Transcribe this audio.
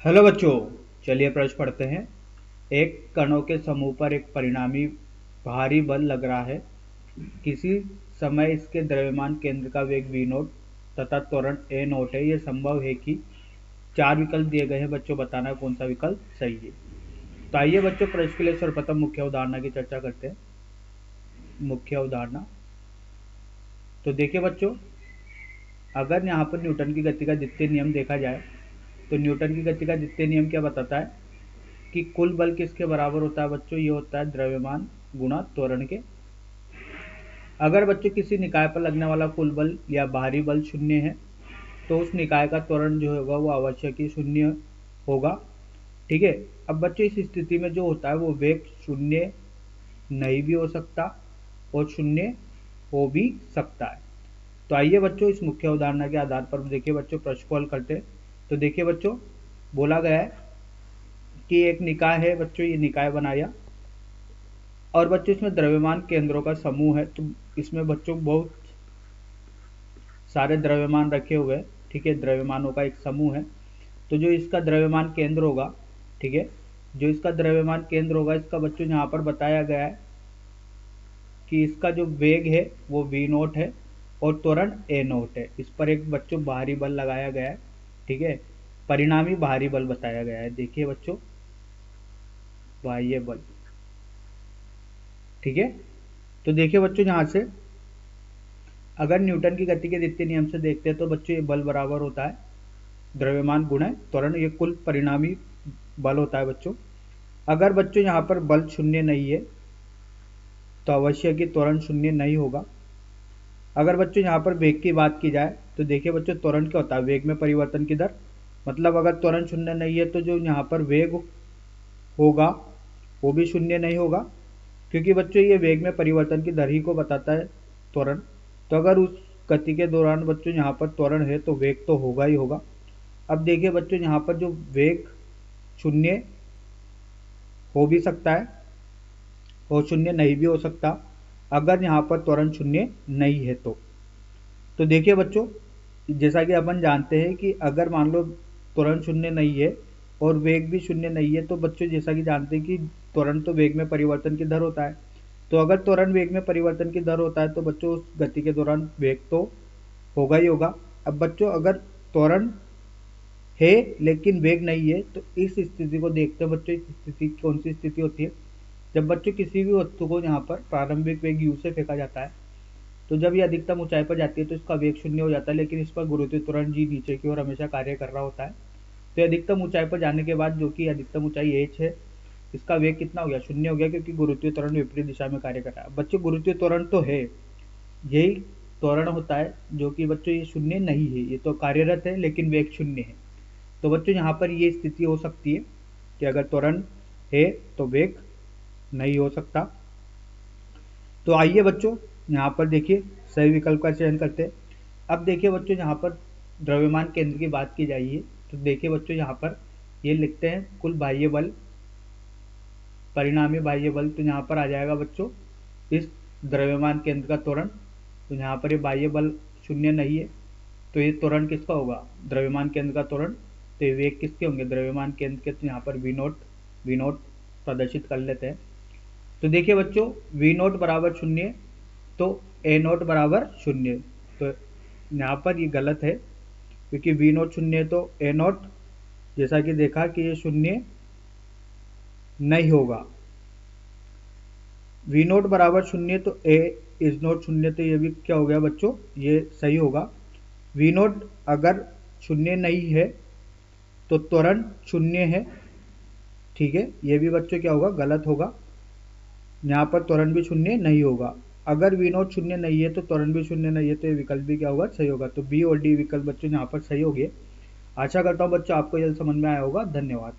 Hello बच्चों, चलिए प्रश्न पढ़ते हैं। एक कणों के समूह पर एक परिणामी भारी बल लग रहा है। किसी समय इसके द्रव्यमान केंद्र का वेग v नोट तथा त्वरण a नोट है। यह संभव है कि चार विकल्प दिए गए हैं। बच्चों बताना कौन सा विकल्प सही है। तो आइए बच्चों प्रश्न के लिए सर्वप्रथम मुख्य अवधारणा की चर्चा करते हैं। मुख्य अवधारणा तो देखिए बच्चों, अगर यहाँ पर न्यूटन की गति का द्वितीय नियम देखा जाए तो न्यूटन की गति का द्वितीय नियम क्या बताता है कि कुल बल किसके बराबर होता है। बच्चों ये होता है द्रव्यमान गुणा त्वरण के। अगर बच्चों किसी निकाय पर लगने वाला कुल बल या बाहरी बल शून्य है तो उस निकाय का त्वरण जो होगा वो आवश्यक ही शून्य होगा। ठीक है। अब बच्चों इस स्थिति में जो होता है वो वेग शून्य नहीं भी हो सकता और शून्य हो भी सकता है। तो आइए बच्चों इस मुख्य उदाहरण के आधार पर देखिए बच्चों प्रश्न को हल करते हैं। तो देखिए बच्चों, बोला गया है कि एक निकाय है। बच्चों ये निकाय बनाया और बच्चों इसमें द्रव्यमान केंद्रों का समूह है। तो इसमें बच्चों बहुत सारे द्रव्यमान रखे हुए हैं। ठीक है, द्रव्यमानों का एक समूह है। तो जो इसका द्रव्यमान केंद्र होगा, ठीक है, जो इसका द्रव्यमान केंद्र होगा इसका बच्चों यहाँ पर बताया गया है कि इसका जो वेग है वो v नोट है और त्वरण a नोट है। इस पर एक बच्चों बाहरी बल लगाया गया है। ठीक है, परिणामी बाहरी बल बताया गया है। देखिए बच्चों, बाह्य बल। ठीक है, तो देखिए बच्चों यहाँ से अगर न्यूटन की गति के द्वितीय नियम से देखते हैं तो बच्चों ये बल बराबर होता है द्रव्यमान गुणा त्वरण। ये कुल परिणामी बल होता है बच्चों। अगर बच्चों यहाँ पर बल शून्य नहीं है तो अवश्य कि त्वरण शून्य नहीं होगा। अगर बच्चों यहाँ पर वेग की बात की जाए तो देखिए बच्चों, त्वरण क्या होता है, वेग में परिवर्तन की दर। मतलब अगर त्वरण शून्य नहीं है तो जो यहाँ पर वेग होगा वो भी शून्य नहीं होगा, क्योंकि बच्चों ये वेग में परिवर्तन की दर ही को बताता है त्वरण। तो अगर उस गति के दौरान बच्चों यहाँ पर त्वरण है तो वेग तो होगा ही होगा। अब देखिए बच्चों, यहाँ पर जो वेग शून्य हो भी सकता है और शून्य नहीं भी हो सकता अगर यहाँ पर त्वरण शून्य नहीं है तो देखिए बच्चों, जैसा कि अपन जानते हैं कि अगर मान लो त्वरण शून्य नहीं है और वेग भी शून्य नहीं है तो बच्चों जैसा कि जानते हैं कि त्वरण तो वेग में परिवर्तन की दर होता है। तो अगर त्वरण वेग में परिवर्तन की दर होता है तो बच्चों उस गति के दौरान वेग तो होगा ही होगा। अब बच्चों अगर त्वरण है लेकिन वेग नहीं है तो इस स्थिति को देखते हैं बच्चों। इस स्थिति कौन सी स्थिति होती है, जब बच्चों किसी भी वस्तु को यहाँ पर प्रारंभिक वेग u से फेंका जाता है तो जब ये अधिकतम ऊंचाई पर जाती है तो इसका वेग शून्य हो जाता है, लेकिन इस पर गुरुत्वीय त्वरण जी नीचे की ओर हमेशा कार्य कर रहा होता है। तो अधिकतम ऊंचाई पर जाने के बाद, जो कि अधिकतम ऊंचाई h है, इसका वेग कितना हो गया, शून्य हो गया, क्योंकि गुरुत्वीय त्वरण विपरीत दिशा में कार्य कर रहा है। बच्चों गुरुत्वीय त्वरण तो है, यही त्वरण होता है जो कि बच्चों ये शून्य नहीं है, ये तो कार्यरत है लेकिन वेग शून्य है। तो बच्चों यहाँ पर ये स्थिति हो सकती है कि अगर त्वरण है तो वेग नहीं हो सकता। तो आइए बच्चों यहाँ पर देखिए सही विकल्प का चयन करते हैं। अब देखिए बच्चों, यहाँ पर द्रव्यमान केंद्र की बात की जाइए तो देखिए बच्चों, यहाँ पर ये लिखते हैं कुल बाह्य बल, परिणामी बाह्य बल। तो यहाँ पर आ जाएगा बच्चों इस द्रव्यमान केंद्र का त्वरण। तो यहाँ पर ये बाह्य बल शून्य नहीं है तो ये त्वरण किसका होगा, द्रव्यमान केंद्र का त्वरण। तो ये वेग किसके होंगे, द्रव्यमान केंद्र के। तो यहाँ पर वी नोट प्रदर्शित कर लेते हैं। तो देखिए बच्चों, v नोट बराबर शून्य तो a नोट बराबर शून्य। तो यहाँ पर ये गलत है, क्योंकि v नोट शून्य है तो a नोट जैसा कि देखा कि ये शून्य नहीं होगा। v नोट बराबर शून्य तो a इज नोट शून्य, तो ये भी क्या हो गया बच्चों, ये सही होगा। v नोट अगर शून्य नहीं है तो त्वरण शून्य है। ठीक है, ये भी बच्चों क्या होगा, गलत होगा। यहाँ पर त्वरण भी शून्य नहीं होगा। अगर v नोट शून्य नहीं है तो त्वरण भी शून्य नहीं है, तो ये विकल्प भी क्या होगा, सही होगा। तो बी और डी विकल्प बच्चों यहाँ पर सही हो गए। आशा करता हूँ बच्चों आपको ये समझ में आया होगा। धन्यवाद।